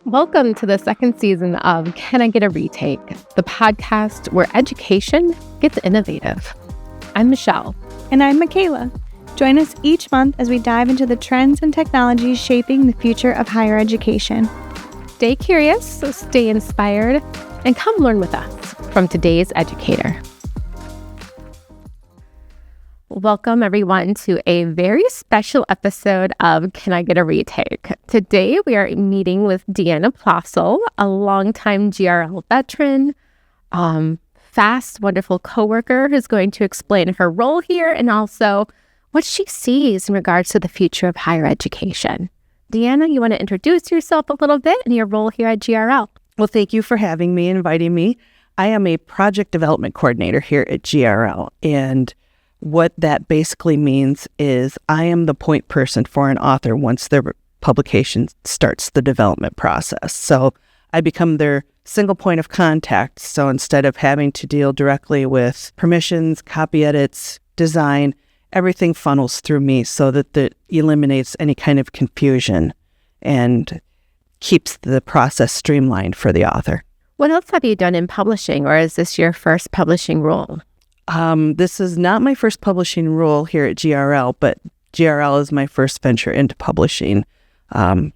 Welcome to the second season of Can I Get a Retake, the podcast where education gets innovative. I'm Michelle. And I'm Michaela. Join us each month as we dive into the trends and technologies shaping the future of higher education. Stay curious, stay inspired, and come learn with us from today's educator. Welcome, everyone, to a very special episode of Can I Get a Retake? Today, we are meeting with Deanna Ploessl, a longtime GRL veteran, fast, wonderful coworker who's going to explain her role here and also what she sees in regards to the future of higher education. Deanna, you want to introduce yourself a little bit and your role here at GRL? Well, thank you for having me, inviting me. I am a project development coordinator here at GRL, and what that basically means is I am the point person for an author once their publication starts the development process. So I become their single point of contact. So instead of having to deal directly with permissions, copy edits, design, everything funnels through me so that it eliminates any kind of confusion and keeps the process streamlined for the author. What else have you done in publishing, or is this your first publishing role? This is not my first publishing role here at GRL, but GRL is my first venture into publishing, higher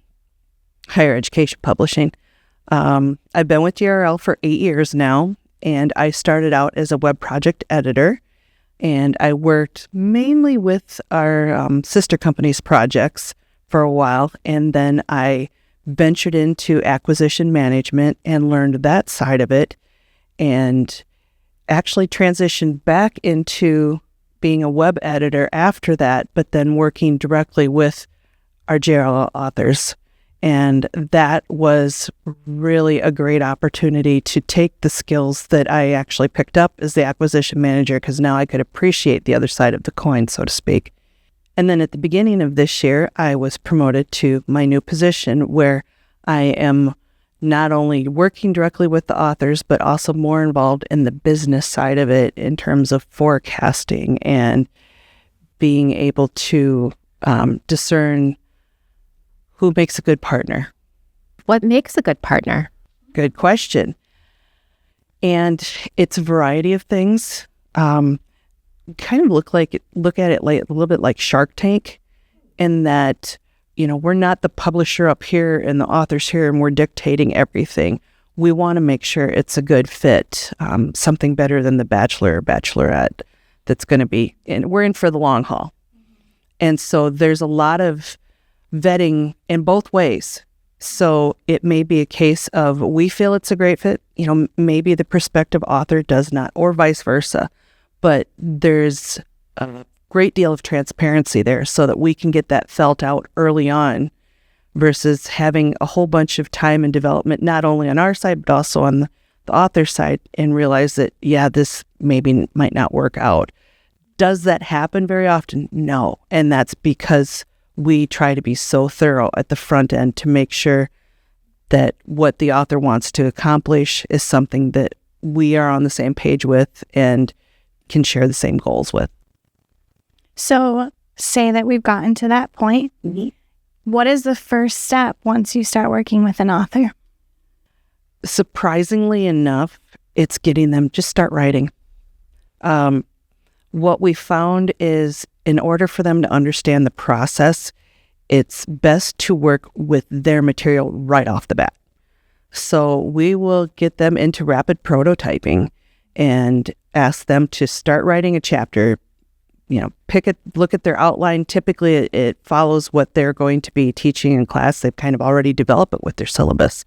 education publishing. I've been with GRL for 8 years now, and I started out as a web project editor, and I worked mainly with our sister company's projects for a while, and then I ventured into acquisition management and learned that side of it, and actually transitioned back into being a web editor after that, but then working directly with our GRL authors. And that was really a great opportunity to take the skills that I actually picked up as the acquisition manager, because now I could appreciate the other side of the coin, so to speak. And then at the beginning of this year, I was promoted to my new position where I am not only working directly with the authors, but also more involved in the business side of it in terms of forecasting and being able to discern who makes a good partner. What makes a good partner? Good question. And it's a variety of things. Kind of look at it like a little bit like Shark Tank, in that we're not the publisher up here and the authors here and we're dictating everything. We want to make sure it's a good fit, something better than the Bachelor or Bachelorette that's going to be, and we're in for the long haul. And so there's a lot of vetting in both ways. So it may be a case of we feel it's a great fit, maybe the prospective author does not, or vice versa. But there's a great deal of transparency there so that we can get that felt out early on versus having a whole bunch of time and development, not only on our side, but also on the author side, and realize that, this maybe might not work out. Does that happen very often? No. And that's because we try to be so thorough at the front end to make sure that what the author wants to accomplish is something that we are on the same page with and can share the same goals with. So say that we've gotten to that point. Mm-hmm. What is the first step once you start working with an author? Surprisingly enough, it's getting them just start writing. What we found is in order for them to understand the process, it's best to work with their material right off the bat. So we will get them into rapid prototyping and ask them to start writing a chapter. Look at their outline. Typically, it follows what they're going to be teaching in class. They've kind of already developed it with their syllabus.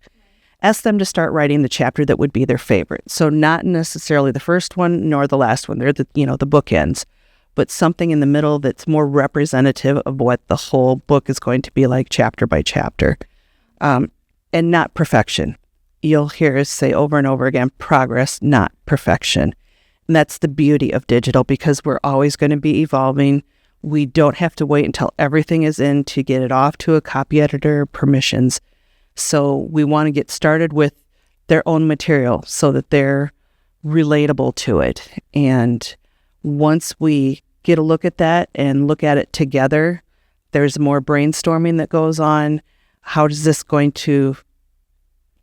Ask them to start writing the chapter that would be their favorite. So not necessarily the first one nor the last one. They're the bookends, but something in the middle that's more representative of what the whole book is going to be like chapter by chapter, and not perfection. You'll hear us say over and over again, progress, not perfection. And that's the beauty of digital, because we're always going to be evolving. We don't have to wait until everything is in to get it off to a copy editor, permissions. So we want to get started with their own material so that they're relatable to it. And once we get a look at that and look at it together, there's more brainstorming that goes on. How is this going to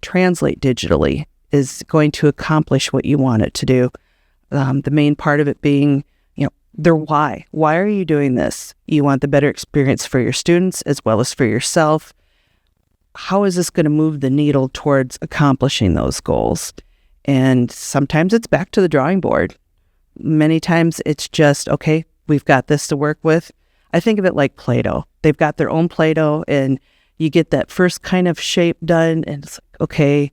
translate digitally is going to accomplish what you want it to do. The main part of it being, their why. Why are you doing this? You want the better experience for your students as well as for yourself. How is this going to move the needle towards accomplishing those goals? And sometimes it's back to the drawing board. Many times it's just, okay, we've got this to work with. I think of it like Play-Doh. They've got their own Play-Doh, and you get that first kind of shape done, and it's like, okay,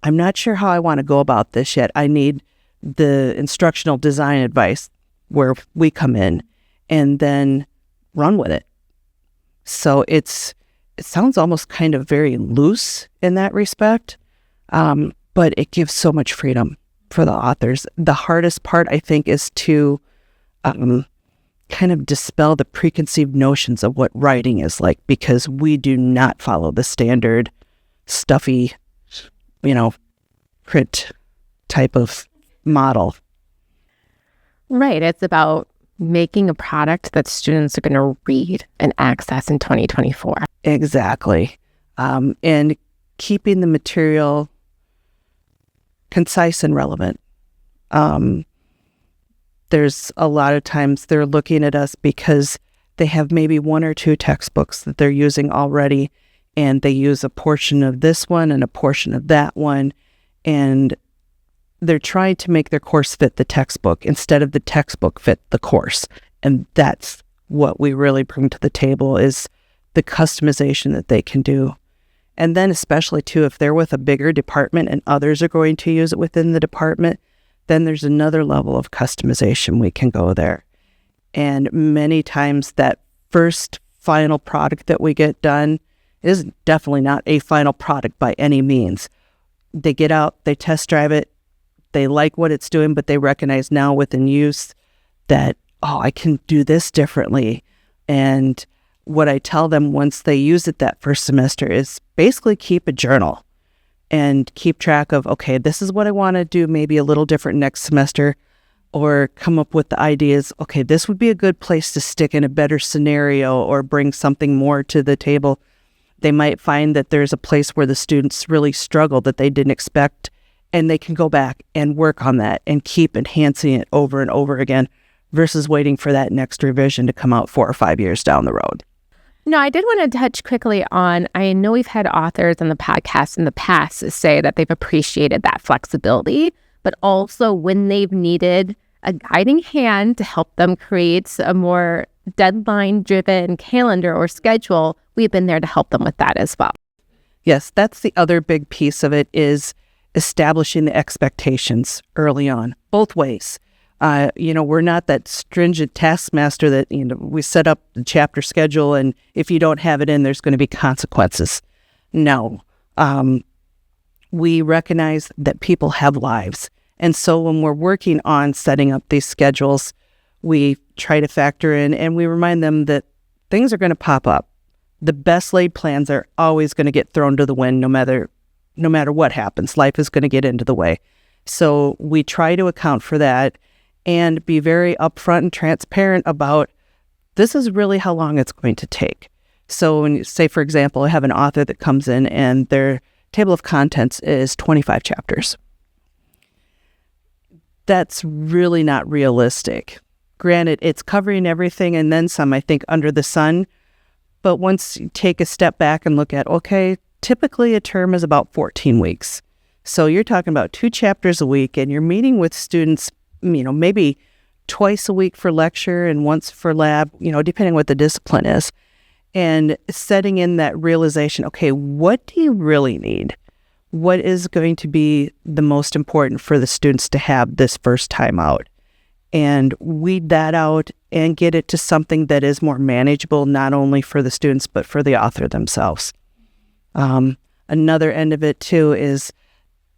I'm not sure how I want to go about this yet. I need the instructional design advice where we come in, and then run with it. So it sounds almost kind of very loose in that respect, but it gives so much freedom for the authors. The hardest part, I think, is to kind of dispel the preconceived notions of what writing is like, because we do not follow the standard stuffy, print type of model. Right. It's about making a product that students are going to read and access in 2024. Exactly. And keeping the material concise and relevant. There's a lot of times they're looking at us because they have maybe one or two textbooks that they're using already, and they use a portion of this one and a portion of that one, and they're trying to make their course fit the textbook instead of the textbook fit the course. And that's what we really bring to the table, is the customization that they can do. And then especially too, if they're with a bigger department and others are going to use it within the department, then there's another level of customization we can go there. And many times that first final product that we get done is definitely not a final product by any means. They get out, they test drive it, they like what it's doing, but they recognize now within use that, I can do this differently. And what I tell them once they use it that first semester is basically keep a journal and keep track of, okay, this is what I want to do, maybe a little different next semester, or come up with the ideas, okay, this would be a good place to stick in a better scenario or bring something more to the table. They might find that there's a place where the students really struggle that they didn't expect, and they can go back and work on that and keep enhancing it over and over again versus waiting for that next revision to come out 4 or 5 years down the road. No, I did want to touch quickly on, I know we've had authors on the podcast in the past say that they've appreciated that flexibility, but also when they've needed a guiding hand to help them create a more deadline-driven calendar or schedule, we've been there to help them with that as well. Yes, that's the other big piece of it, is establishing the expectations early on, both ways. We're not that stringent taskmaster that, we set up the chapter schedule and if you don't have it in, there's going to be consequences. No. We recognize that people have lives. And so when we're working on setting up these schedules, we try to factor in and we remind them that things are going to pop up. The best laid plans are always going to get thrown to the wind no matter what happens. Life is going to get into the way. So we try to account for that and be very upfront and transparent about this is really how long it's going to take. So when you say, for example, I have an author that comes in and their table of contents is 25 chapters. That's really not realistic. Granted, it's covering everything and then some, I think, under the sun. But once you take a step back and look at, okay, typically a term is about 14 weeks. So you're talking about 2 chapters a week and you're meeting with students, maybe twice a week for lecture and once for lab, depending what the discipline is. And setting in that realization, okay, what do you really need? What is going to be the most important for the students to have this first time out? And weed that out and get it to something that is more manageable, not only for the students, but for the author themselves. Another end of it, too, is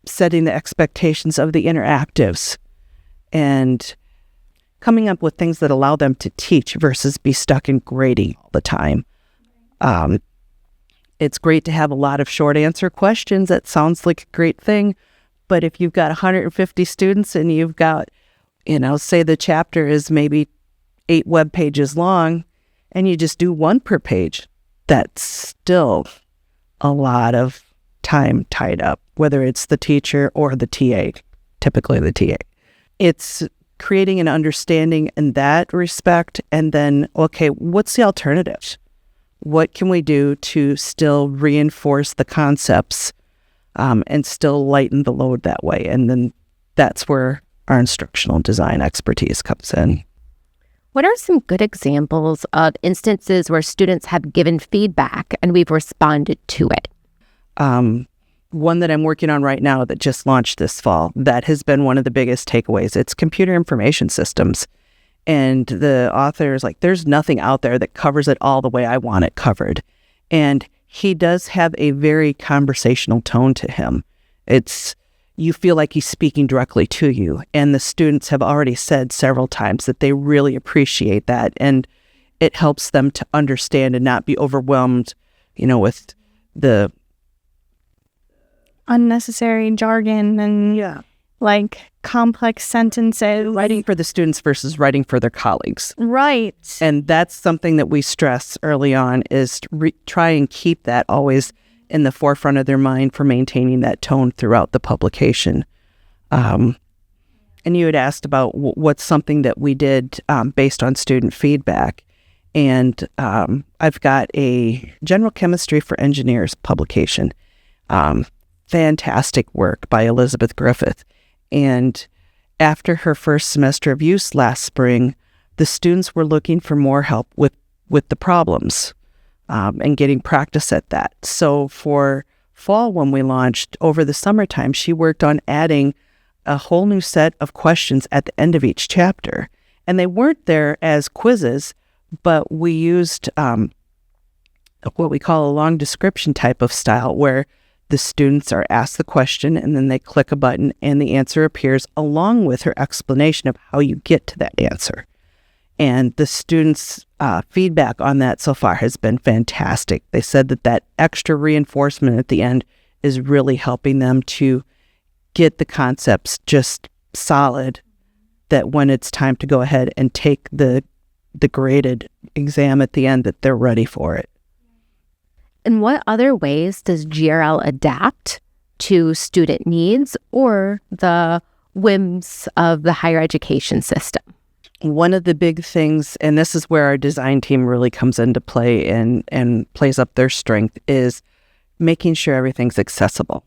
setting the expectations of the interactives and coming up with things that allow them to teach versus be stuck in grading all the time. It's great to have a lot of short answer questions. That sounds like a great thing. But if you've got 150 students and you've got, say the chapter is maybe 8 web pages long and you just do 1 per page, that's still a lot of time tied up, whether it's the teacher or the TA, typically the TA. It's creating an understanding in that respect, and then, okay, what's the alternative? What can we do to still reinforce the concepts and still lighten the load that way? And then that's where our instructional design expertise comes in. What are some good examples of instances where students have given feedback and we've responded to it? One that I'm working on right now that just launched this fall, that has been one of the biggest takeaways. It's computer information systems. And the author is like, there's nothing out there that covers it all the way I want it covered. And he does have a very conversational tone to him. You feel like he's speaking directly to you. And the students have already said several times that they really appreciate that. And it helps them to understand and not be overwhelmed, with the unnecessary jargon and like complex sentences. Writing for the students versus writing for their colleagues. Right. And that's something that we stress early on, is to try and keep that always in the forefront of their mind for maintaining that tone throughout the publication. And you had asked about what's something that we did based on student feedback. And I've got a General Chemistry for Engineers publication. Fantastic work by Elizabeth Griffith. And after her first semester of use last spring, the students were looking for more help with the problems and getting practice at that. So for fall, when we launched over the summertime, she worked on adding a whole new set of questions at the end of each chapter. And they weren't there as quizzes, but we used what we call a long description type of style, where the students are asked the question and then they click a button and the answer appears along with her explanation of how you get to that answer. And the students' feedback on that so far has been fantastic. They said that extra reinforcement at the end is really helping them to get the concepts just solid, that when it's time to go ahead and take the graded exam at the end, that they're ready for it. In what other ways does GRL adapt to student needs or the whims of the higher education system? One of the big things, and this is where our design team really comes into play and plays up their strength, is making sure everything's accessible.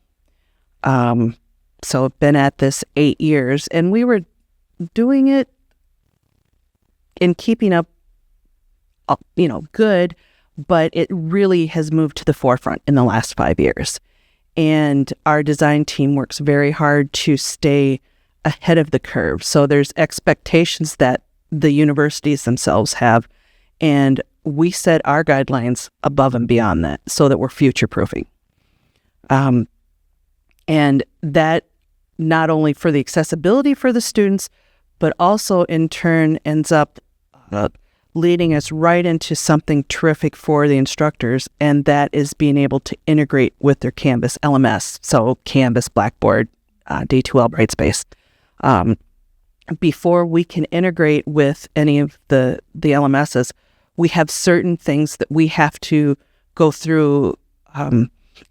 So I've been at this 8 years, and we were doing it and keeping up, good, but it really has moved to the forefront in the last 5 years. And our design team works very hard to stay ahead of the curve. So there's expectations that the universities themselves have, and we set our guidelines above and beyond that so that we're future-proofing. And that not only for the accessibility for the students, but also in turn ends up leading us right into something terrific for the instructors, and that is being able to integrate with their Canvas LMS. So Canvas, Blackboard, D2L, Brightspace. Before we can integrate with any of the LMSs, we have certain things that we have to go through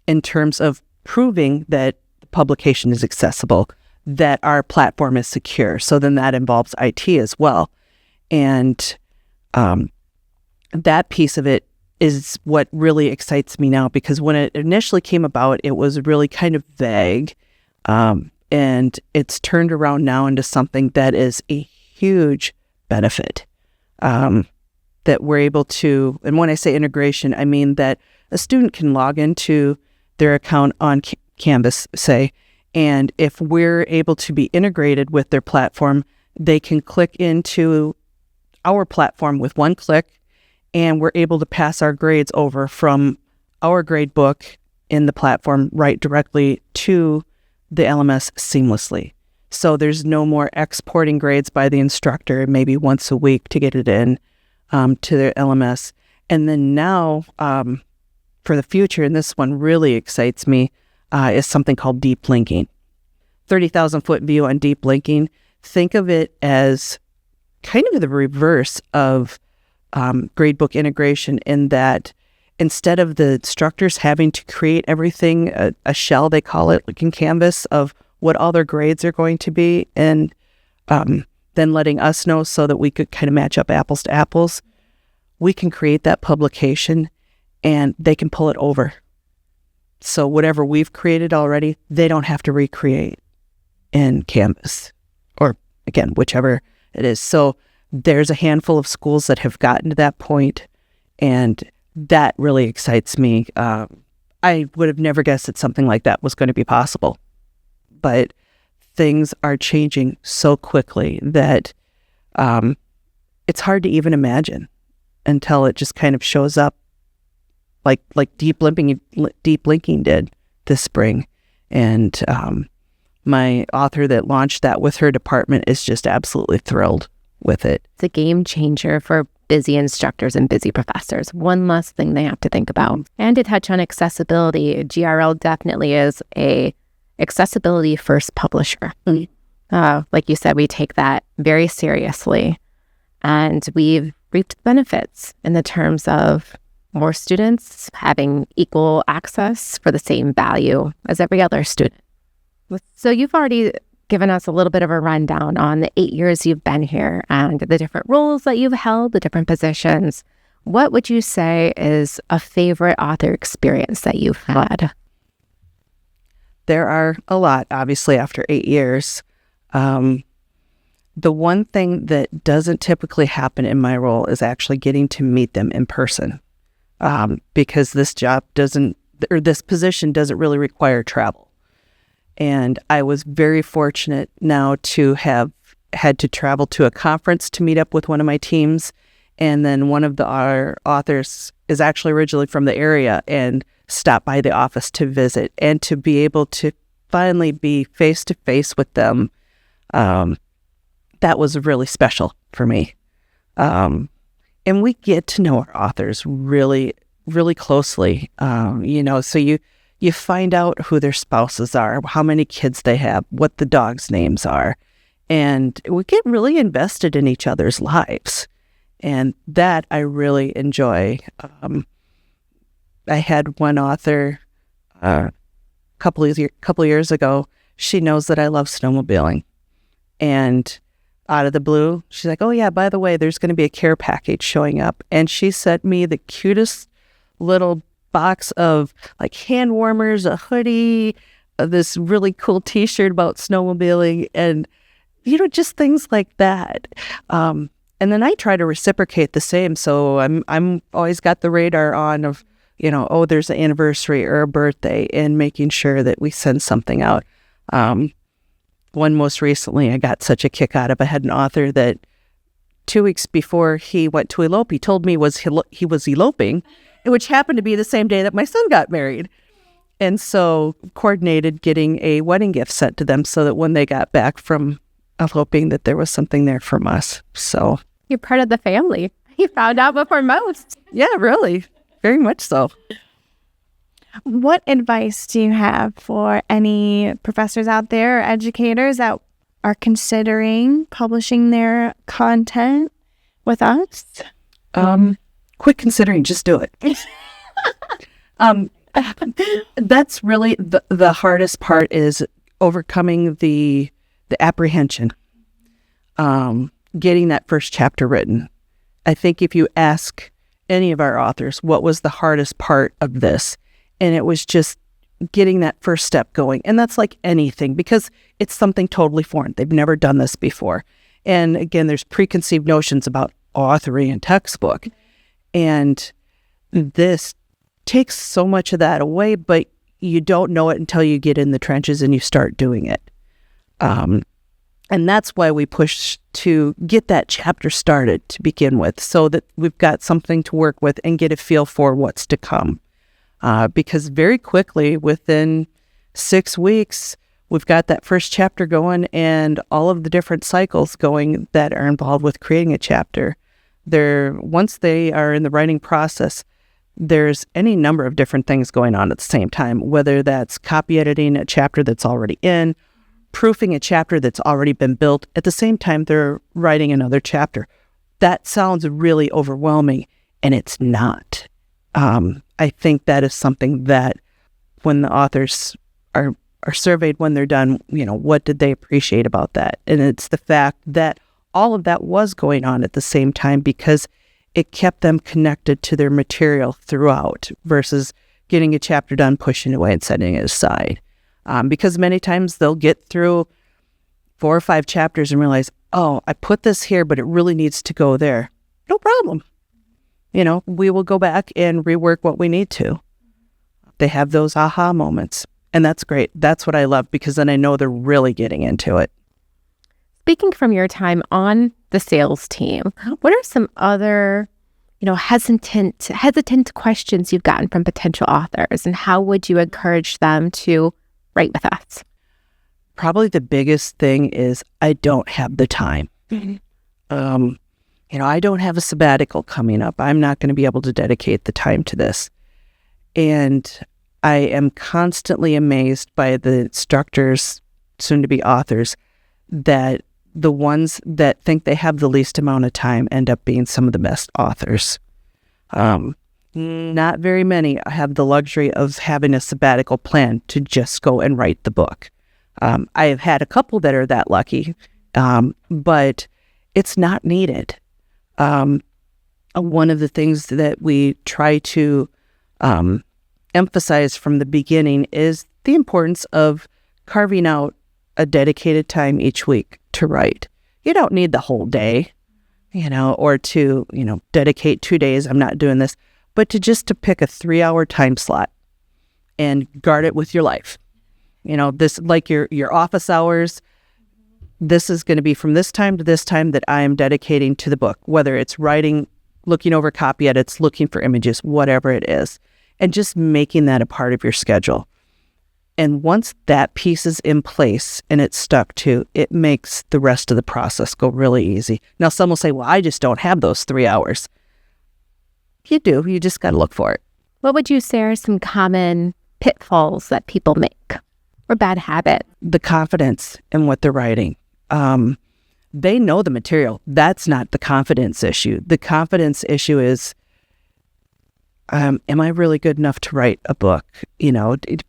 in terms of proving that the publication is accessible, that our platform is secure. So then that involves IT as well. And that piece of it is what really excites me now, because when it initially came about, it was really kind of vague. And it's turned around now into something that is a huge benefit, that we're able to, and when I say integration, I mean that a student can log into their account on Canvas, say, and if we're able to be integrated with their platform, they can click into our platform with one click, and we're able to pass our grades over from our grade book in the platform right directly to the LMS seamlessly. So there's no more exporting grades by the instructor maybe once a week to get it in to their LMS. And then now for the future, and this one really excites me, is something called deep linking. 30,000 foot view on deep linking. Think of it as kind of the reverse of gradebook integration, in that instead of the instructors having to create everything, a shell, they call it, like in Canvas, of what all their grades are going to be, and then letting us know so that we could kind of match up apples to apples, we can create that publication and they can pull it over. So whatever we've created already, they don't have to recreate in Canvas, or again, whichever it is. So there's a handful of schools that have gotten to that point, and that really excites me. I would have never guessed that something like that was going to be possible, but things are changing so quickly that it's hard to even imagine until it just kind of shows up, like deep linking did this spring. And my author that launched that with her department is just absolutely thrilled with it. It's a game changer for busy instructors and busy professors. One less thing they have to think about. And to touch on accessibility, GRL definitely is a accessibility first publisher. Like you said, we take that very seriously, and we've reaped benefits in the terms of more students having equal access for the same value as every other student. So you've already given us a little bit of a rundown on the 8 years you've been here and the different roles that you've held, the different positions. What would you say is a favorite author experience that you've had? There are a lot, obviously, after 8 years. The one thing that doesn't typically happen in my role is actually getting to meet them in person, because this position doesn't really require travel. And I was very fortunate now to have had to travel to a conference to meet up with one of my teams. And then one of our authors is actually originally from the area and stopped by the office to visit, and to be able to finally be face to face with them. That was really special for me. And we get to know our authors really, really closely. So you find out who their spouses are, how many kids they have, what the dogs' names are, and we get really invested in each other's lives. And that I really enjoy. I had one author a couple of years ago. She knows that I love snowmobiling, and out of the blue, she's like, "Oh yeah, by the way, there's going to be a care package showing up," and she sent me the cutest little box of like hand warmers, a hoodie, this really cool T-shirt about snowmobiling, and just things like that. And then I try to reciprocate the same. So I'm always got the radar on of, there's an anniversary or a birthday, and making sure that we send something out. One most recently I got such a kick out of. I had an author that 2 weeks before he went to elope, he told me he was eloping, which happened to be the same day that my son got married. And so coordinated getting a wedding gift sent to them so that when they got back from eloping, that there was something there from us. So you're part of the family. You found out before most. Yeah, really. Very much so. What advice do you have for any professors out there or educators that are considering publishing their content with us? Quit considering, just do it. That's really the hardest part, is overcoming the apprehension, getting that first chapter written. I think if you ask any of our authors, what was the hardest part of this? And it was just getting that first step going. And that's like anything, because it's something totally foreign. They've never done this before. And again, there's preconceived notions about authoring and textbook. And this takes so much of that away, but you don't know it until you get in the trenches and you start doing it. And that's why we push to get that chapter started to begin with, so that we've got something to work with and get a feel for what's to come. Because very quickly, within 6 weeks, we've got that first chapter going and all of the different cycles going that are involved with creating a chapter. Once they are in the writing process, there's any number of different things going on at the same time, whether that's copy editing a chapter that's already in, proofing a chapter that's already been built. At the same time, they're writing another chapter. That sounds really overwhelming, and it's not. I think that is something that when the authors are surveyed when they're done, what did they appreciate about that? And it's the fact that all of that was going on at the same time because it kept them connected to their material throughout versus getting a chapter done, pushing it away and setting it aside. Because many times they'll get through 4 or 5 chapters and realize, oh, I put this here, but it really needs to go there. No problem. We will go back and rework what we need to. They have those aha moments. And that's great. That's what I love because then I know they're really getting into it. Speaking from your time on the sales team, what are some other, hesitant questions you've gotten from potential authors, and how would you encourage them to write with us? Probably the biggest thing is I don't have the time. I don't have a sabbatical coming up. I'm not going to be able to dedicate the time to this. And I am constantly amazed by the instructors, soon-to-be authors, that the ones that think they have the least amount of time end up being some of the best authors. Not very many have the luxury of having a sabbatical plan to just go and write the book. I have had a couple that are that lucky, but it's not needed. One of the things that we try to emphasize from the beginning is the importance of carving out a dedicated time each week to write. You don't need the whole day, or to, dedicate 2 days. I'm not doing this, but to pick a 3-hour time slot and guard it with your life. This, like your office hours, this is going to be from this time to this time that I am dedicating to the book, whether it's writing, looking over copy edits, looking for images, whatever it is, and just making that a part of your schedule. And once that piece is in place and it's stuck to, it makes the rest of the process go really easy. Now, some will say, well, I just don't have those 3 hours. You do. You just got to look for it. What would you say are some common pitfalls that people make or bad habits? The confidence in what they're writing. They know the material. That's not the confidence issue. The confidence issue is, am I really good enough to write a book?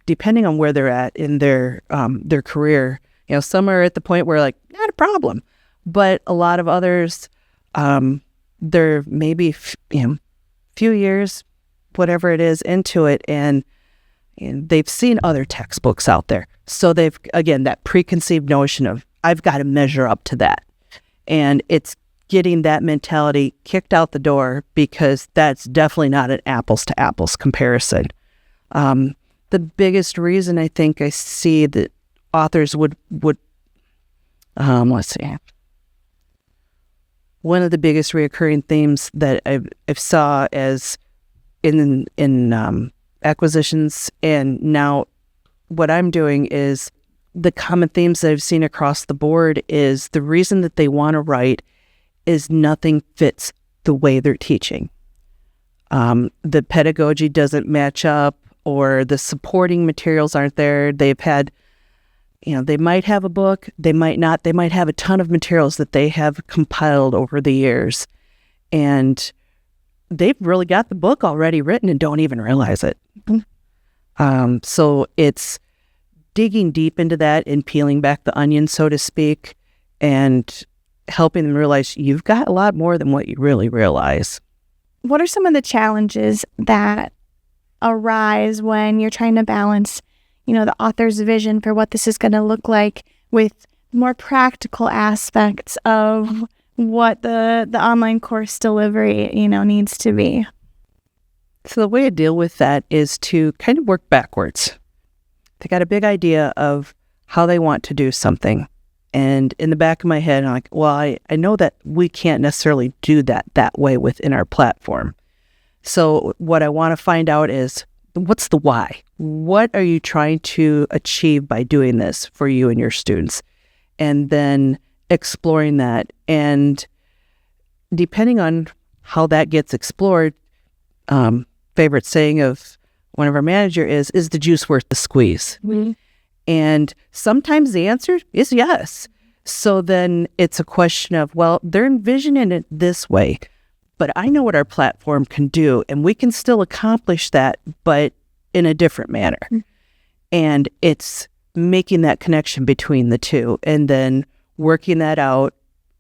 Depending on where they're at in their career, some are at the point where not a problem, but a lot of others, they're maybe, few years, whatever it is, into it, and they've seen other textbooks out there. So they've, again, that preconceived notion of, I've got to measure up to that. And it's getting that mentality kicked out the door because that's definitely not an apples to apples comparison. The biggest reason I think I see that authors would let's see. One of the biggest reoccurring themes that I've saw as in acquisitions, and now what I'm doing is the common themes that I've seen across the board is the reason that they want to write is nothing fits the way they're teaching. The pedagogy doesn't match up, or the supporting materials aren't there. They've had, they might have a book, they might not. They might have a ton of materials that they have compiled over the years, and they've really got the book already written and don't even realize it. So it's digging deep into that and peeling back the onion, so to speak, and helping them realize you've got a lot more than what you really realize. What are some of the challenges that arise when you're trying to balance, the author's vision for what this is going to look like with more practical aspects of what the online course delivery, needs to be? So the way I deal with that is to kind of work backwards. They got a big idea of how they want to do something. And in the back of my head, I'm like, well, I know that we can't necessarily do that way within our platform. So what I want to find out is, what's the why? What are you trying to achieve by doing this for you and your students? And then exploring that. And depending on how that gets explored, favorite saying of one of our manager is the juice worth the squeeze? Mm-hmm. And sometimes the answer is yes. So then it's a question of, well, they're envisioning it this way, but I know what our platform can do, and we can still accomplish that, but in a different manner. And it's making that connection between the two and then working that out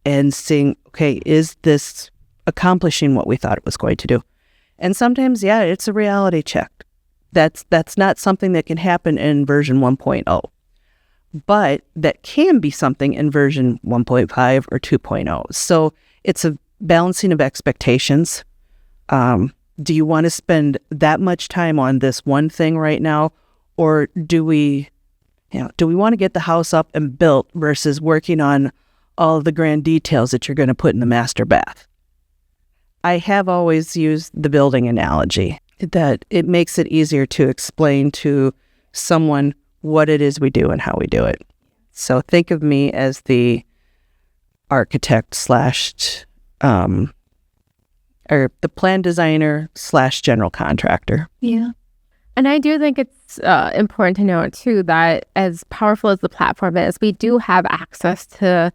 and seeing, okay, is this accomplishing what we thought it was going to do? And sometimes, yeah, it's a reality check. That's not something that can happen in version 1.0, but that can be something in version 1.5 or 2.0. So it's a balancing of expectations. Do you want to spend that much time on this one thing right now, or do we want to get the house up and built versus working on all of the grand details that you're going to put in the master bath? I have always used the building analogy, that it makes it easier to explain to someone what it is we do and how we do it. So think of me as the architect slash or the plan designer slash general contractor. Yeah. And I do think it's important to note, too, that as powerful as the platform is, we do have access to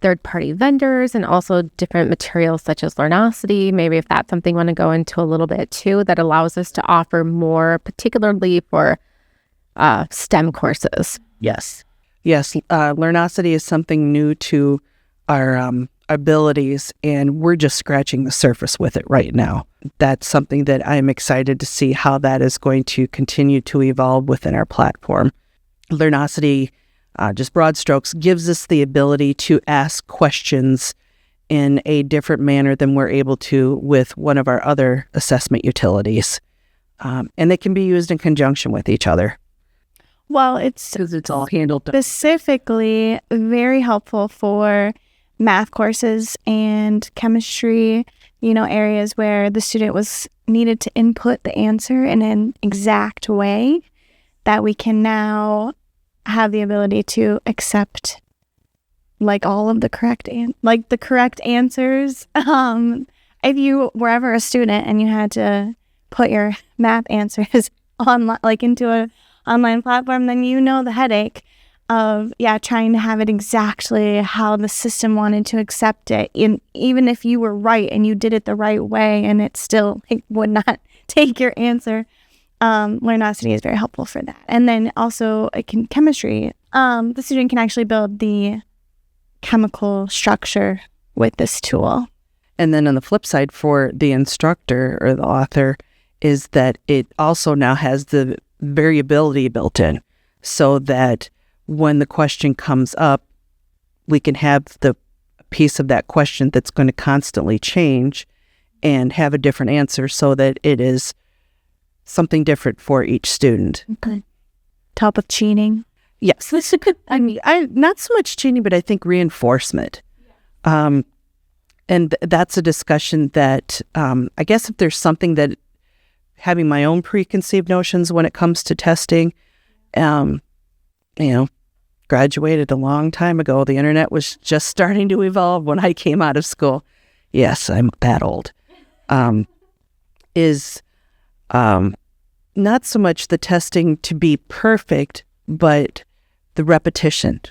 third-party vendors and also different materials such as Learnosity. Maybe if that's something you want to go into a little bit, too, that allows us to offer more, particularly for STEM courses. Yes. Learnosity is something new to our abilities, and we're just scratching the surface with it right now. That's something that I'm excited to see how that is going to continue to evolve within our platform. Learnosity, just broad strokes, gives us the ability to ask questions in a different manner than we're able to with one of our other assessment utilities. And they can be used in conjunction with each other. Well, it's Because it's all handled. specifically very helpful for math courses and chemistry, areas where the student was needed to input the answer in an exact way, that we can now have the ability to accept all of the correct answers. If you were ever a student and you had to put your math answers online, into a online platform, then the headache of trying to have it exactly how the system wanted to accept it. Even if you were right and you did it the right way, and it still would not take your answer. Learnosity is very helpful for that. And then also chemistry, the student can actually build the chemical structure with this tool. And then on the flip side for the instructor or the author is that it also now has the variability built in, so that when the question comes up, we can have the piece of that question that's going to constantly change and have a different answer, so that it is something different for each student. Okay. Top of cheating. Yes. I not so much cheating, but I think reinforcement. And that's a discussion that I guess if there's something that having my own preconceived notions when it comes to testing, graduated a long time ago. The internet was just starting to evolve when I came out of school. Yes, I'm that old. Is not so much the testing to be perfect, but the repetition.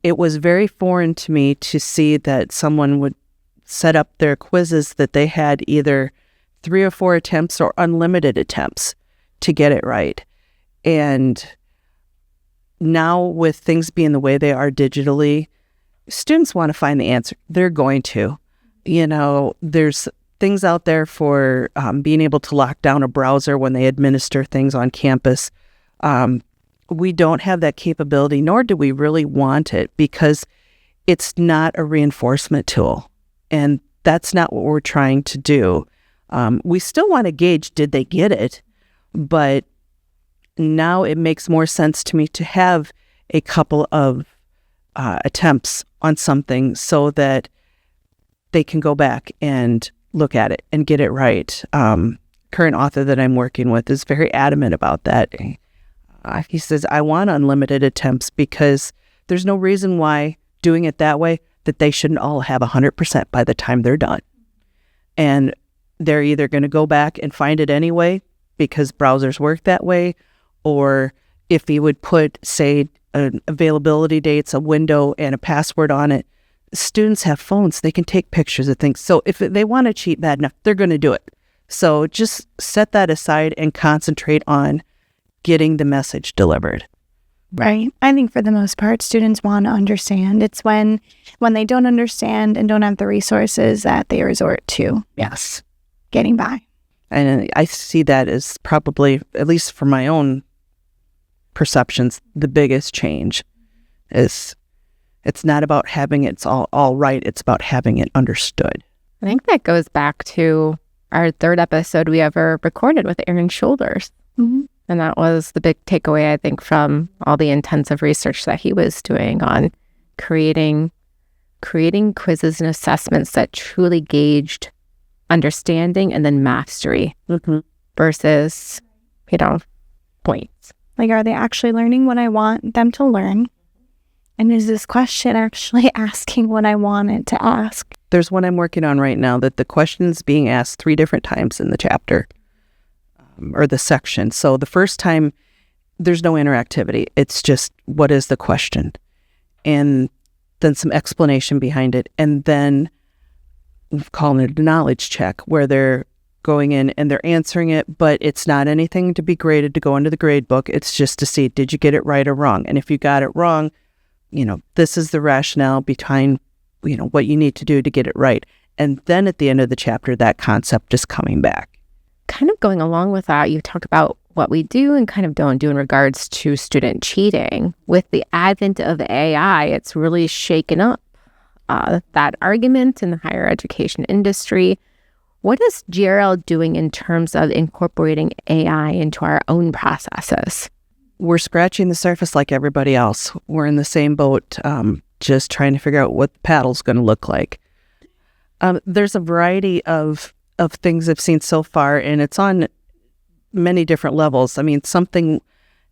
It was very foreign to me to see that someone would set up their quizzes that they had either 3 or 4 attempts or unlimited attempts to get it right. And now with things being the way they are digitally, students want to find the answer. They're going to. There's things out there for being able to lock down a browser when they administer things on campus. We don't have that capability, nor do we really want it, because it's not a reinforcement tool. And that's not what we're trying to do. We still want to gauge, did they get it? But now it makes more sense to me to have a couple of attempts on something so that they can go back and look at it and get it right. Current author that I'm working with is very adamant about that. He says, I want unlimited attempts because there's no reason why doing it that way that they shouldn't all have 100% by the time they're done. And they're either going to go back and find it anyway because browsers work that way, or if he would put, say, an availability dates, a window, and a password on it, students have phones. They can take pictures of things. So if they want to cheat bad enough, they're going to do it. So just set that aside and concentrate on getting the message delivered. Right. I think for the most part, students want to understand. It's when they don't understand and don't have the resources that they resort to Yes. getting by. And I see that as probably, at least for my own perceptions, the biggest change is it's not about having it's all right. It's about having it understood. I think that goes back to our third episode we ever recorded with Aaron Shoulders. Mm-hmm. And that was the big takeaway, I think, from all the intensive research that he was doing on creating quizzes and assessments that truly gauged understanding and then mastery versus, points. Like, are they actually learning what I want them to learn? And is this question actually asking what I want it to ask? There's one I'm working on right now that the question's being asked 3 different times in the chapter or the section. So the first time, there's no interactivity. It's just, what is the question? And then some explanation behind it. And then we're calling it a knowledge check, where they're going in and they're answering it, but it's not anything to be graded to go into the grade book. It's just to see, did you get it right or wrong? And if you got it wrong, this is the rationale behind, what you need to do to get it right. And then at the end of the chapter, that concept is coming back. Kind of going along with that, you talk about what we do and kind of don't do in regards to student cheating. With the advent of AI, it's really shaken up that argument in the higher education industry. What is GRL doing in terms of incorporating AI into our own processes? We're scratching the surface like everybody else. We're in the same boat, just trying to figure out what the paddle's going to look like. There's a variety of things I've seen so far, and it's on many different levels. I mean, something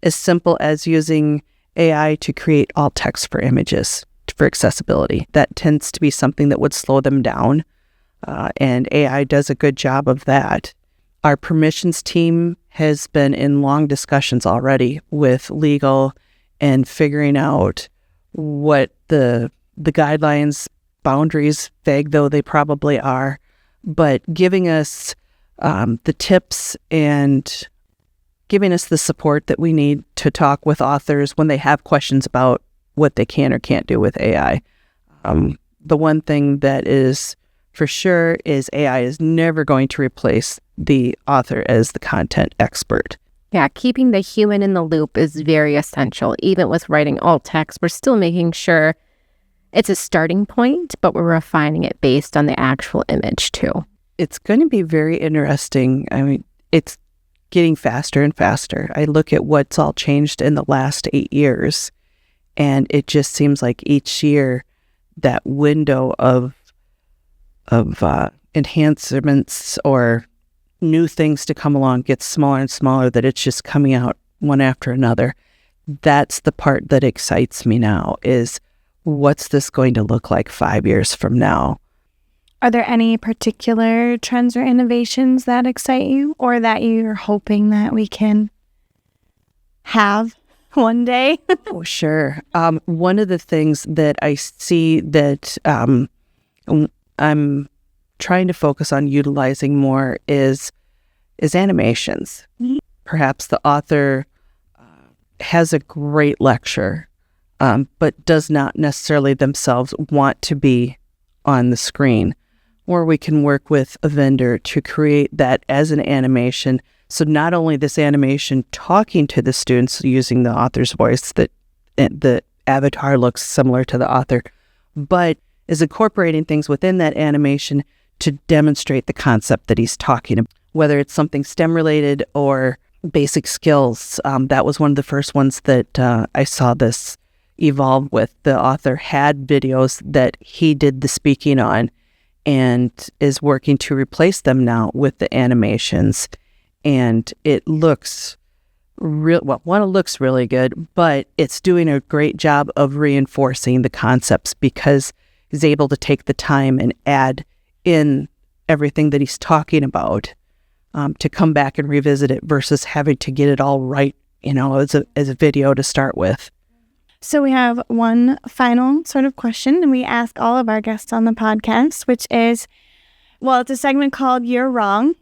as simple as using AI to create alt text for images for accessibility. That tends to be something that would slow them down, and AI does a good job of that. Our permissions team has been in long discussions already with legal and figuring out what the guidelines, boundaries, vague though they probably are, but giving us the tips and giving us the support that we need to talk with authors when they have questions about what they can or can't do with AI. The one thing that is for sure is AI is never going to replace the author as the content expert. Yeah, keeping the human in the loop is very essential. Even with writing alt text, we're still making sure it's a starting point, but we're refining it based on the actual image too. It's going to be very interesting. I mean, it's getting faster and faster. I look at what's all changed in the last 8 years, and it just seems like each year that window of enhancements or new things to come along gets smaller and smaller, that it's just coming out one after another. That's the part that excites me now, is what's this going to look like 5 years from now? Are there any particular trends or innovations that excite you, or that you're hoping that we can have one day? Oh, sure. One of the things that I see that I'm trying to focus on utilizing more is animations. Mm-hmm. Perhaps the author has a great lecture, but does not necessarily themselves want to be on the screen. Or we can work with a vendor to create that as an animation. So not only this animation talking to the students using the author's voice, that the avatar looks similar to the author, but is incorporating things within that animation to demonstrate the concept that he's talking about, whether it's something STEM related or basic skills. That was one of the first ones that I saw this evolve with. The author had videos that he did the speaking on and is working to replace them now with the animations. And it looks looks really good, but it's doing a great job of reinforcing the concepts because he's able to take the time and add in everything that he's talking about to come back and revisit it versus having to get it all right, as a video to start with. So we have one final sort of question, and we ask all of our guests on the podcast, which is, well, it's a segment called You're Wrong.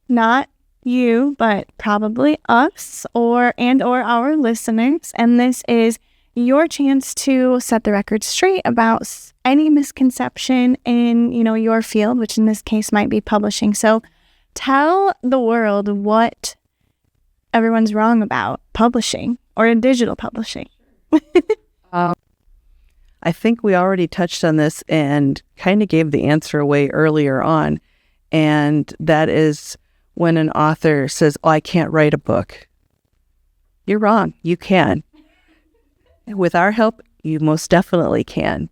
Not you, but probably us or our listeners. And this is your chance to set the record straight about any misconception in, your field, which in this case might be publishing. So tell the world what everyone's wrong about publishing or digital publishing. I think we already touched on this and kind of gave the answer away earlier on. And that is when an author says, "Oh, I can't write a book." You're wrong. You can. With our help, you most definitely can.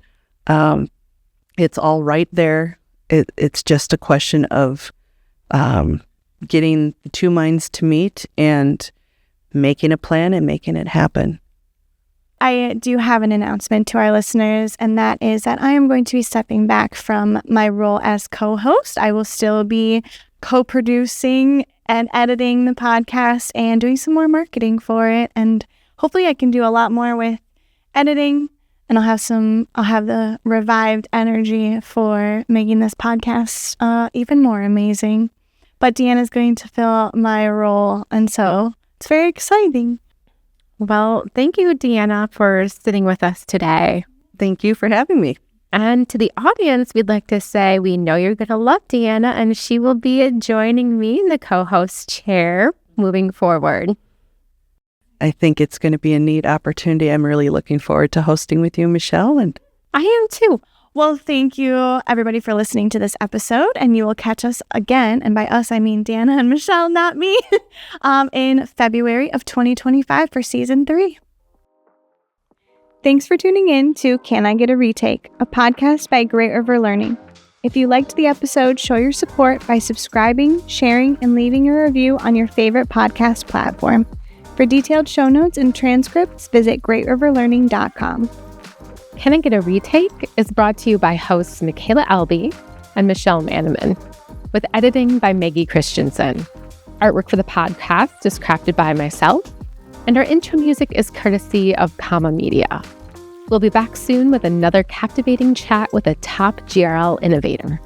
It's all right there. It's just a question of getting the two minds to meet and making a plan and making it happen. I do have an announcement to our listeners, and that is that I am going to be stepping back from my role as co-host. I will still be co-producing and editing the podcast and doing some more marketing for it. And hopefully I can do a lot more with editing, and I'll have the revived energy for making this podcast even more amazing. But Deanna's going to fill my role, and so it's very exciting. Well, thank you, Deanna, for sitting with us today. Thank you for having me. And to the audience, we'd like to say we know you're going to love Deanna, and she will be joining me in the co-host chair moving forward. I think it's going to be a neat opportunity. I'm really looking forward to hosting with you, Michelle. And I am too. Well, thank you, everybody, for listening to this episode, and you will catch us again, and by us, I mean Deanna and Michelle, not me, in February of 2025 for Season 3. Thanks for tuning in to Can I Get a Retake, a podcast by Great River Learning. If you liked the episode, show your support by subscribing, sharing, and leaving a review on your favorite podcast platform. For detailed show notes and transcripts, visit greatriverlearning.com. Can I Get a Retake is brought to you by hosts Michaela Albee and Michelle Manneman, with editing by Maggie Christensen. Artwork for the podcast is crafted by myself, and our intro music is courtesy of Comma Media. We'll be back soon with another captivating chat with a top GRL innovator.